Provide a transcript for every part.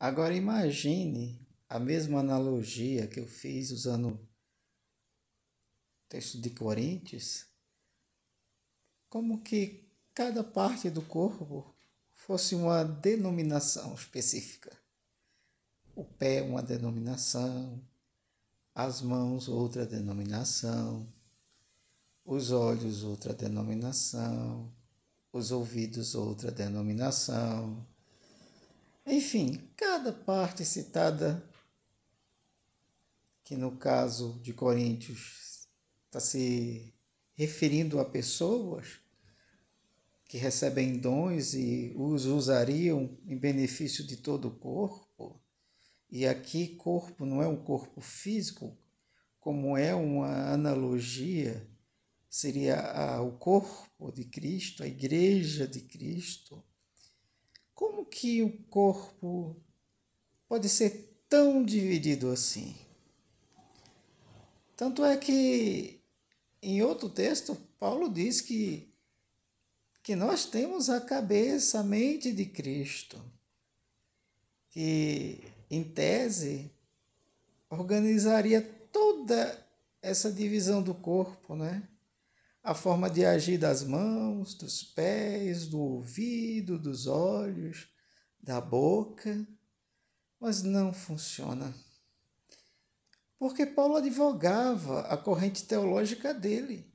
Agora imagine a mesma analogia que eu fiz usando o texto de Coríntios, como que cada parte do corpo fosse uma denominação específica. O pé, uma denominação, as mãos, outra denominação, os olhos, outra denominação, os ouvidos, outra denominação. Enfim, cada parte citada, que no caso de Coríntios está se referindo a pessoas que recebem dons e os usariam em benefício de todo o corpo. E aqui corpo não é um corpo físico, como é uma analogia, seria o corpo de Cristo, a igreja de Cristo. Como que o corpo pode ser tão dividido assim? Tanto é que em outro texto, Paulo diz que nós temos a cabeça, a mente de Cristo, que em tese organizaria toda essa divisão do corpo, né? A forma de agir das mãos, dos pés, do ouvido, dos olhos, da boca, mas não funciona. Porque Paulo advogava a corrente teológica dele.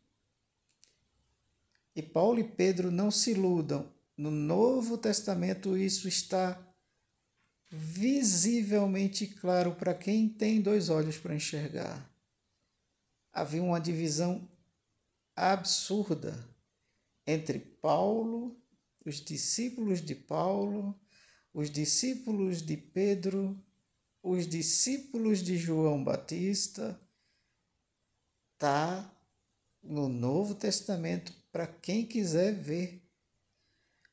E Paulo e Pedro não se iludam. No Novo Testamento isso está visivelmente claro para quem tem dois olhos para enxergar. Havia uma divisão absurda entre Paulo, os discípulos de Paulo, os discípulos de Pedro, os discípulos de João Batista. Está no Novo Testamento para quem quiser ver.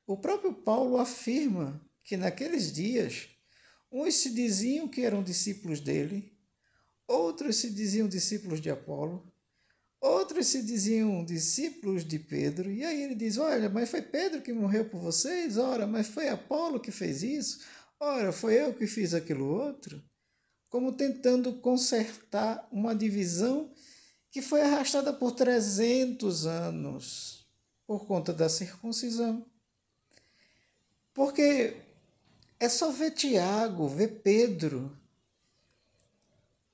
O próprio Paulo afirma que naqueles dias uns se diziam que eram discípulos dele, outros se diziam discípulos de Apolo, outros se diziam discípulos de Pedro. E aí ele diz, olha, mas foi Pedro que morreu por vocês? Ora, mas foi Apolo que fez isso? Ora, foi eu que fiz aquilo outro? Como tentando consertar uma divisão que foi arrastada por 300 anos por conta da circuncisão. Porque é só ver Tiago, ver Pedro.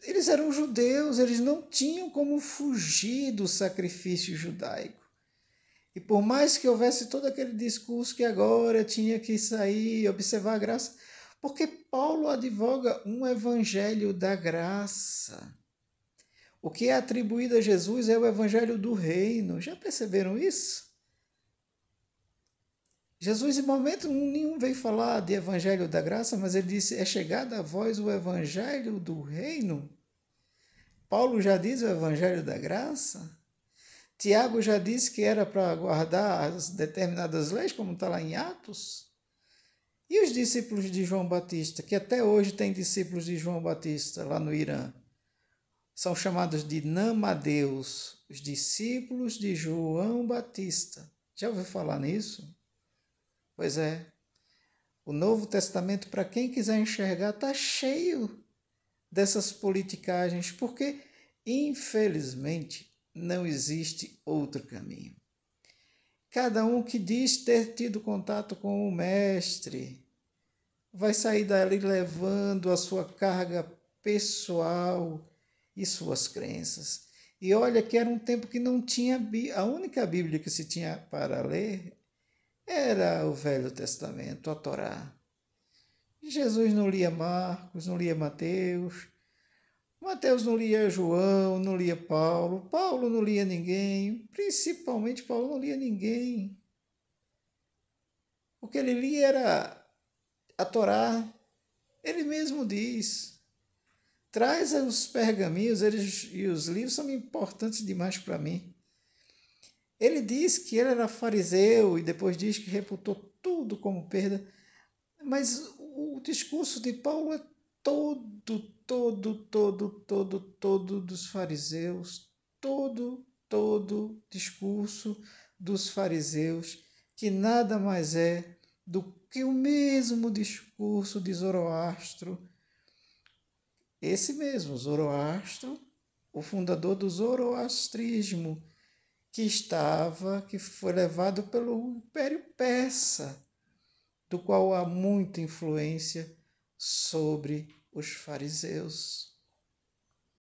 Eles eram judeus, eles não tinham como fugir do sacrifício judaico. E por mais que houvesse todo aquele discurso que agora tinha que sair, observar a graça, porque Paulo advoga um evangelho da graça. O que é atribuído a Jesus é o evangelho do reino. Já perceberam isso? Jesus, em momento nenhum, veio falar de evangelho da graça, mas ele disse, é chegado a vós o evangelho do reino. Paulo já diz o evangelho da graça. Tiago já disse que era para guardar as determinadas leis, como está lá em Atos. E os discípulos de João Batista, que até hoje tem discípulos de João Batista lá no Irã, são chamados de namadeus, os discípulos de João Batista. Já ouviu falar nisso? Pois é, o Novo Testamento, para quem quiser enxergar, está cheio dessas politicagens, porque, infelizmente, não existe outro caminho. Cada um que diz ter tido contato com o Mestre vai sair dali levando a sua carga pessoal e suas crenças. E olha que era um tempo que não tinha a única Bíblia que se tinha para ler era o Velho Testamento, a Torá. Jesus não lia Marcos, não lia Mateus, Mateus não lia João, não lia Paulo, Paulo não lia ninguém, principalmente Paulo não lia ninguém. O que ele lia era a Torá. Ele mesmo diz, traz os pergaminhos, e os livros são importantes demais para mim. Ele diz que ele era fariseu e depois diz que reputou tudo como perda. Mas o discurso de Paulo é todo dos fariseus, todo discurso dos fariseus, que nada mais é do que o mesmo discurso de Zoroastro, esse mesmo, Zoroastro, o fundador do zoroastrismo, que foi levado pelo Império Persa, do qual há muita influência sobre os fariseus.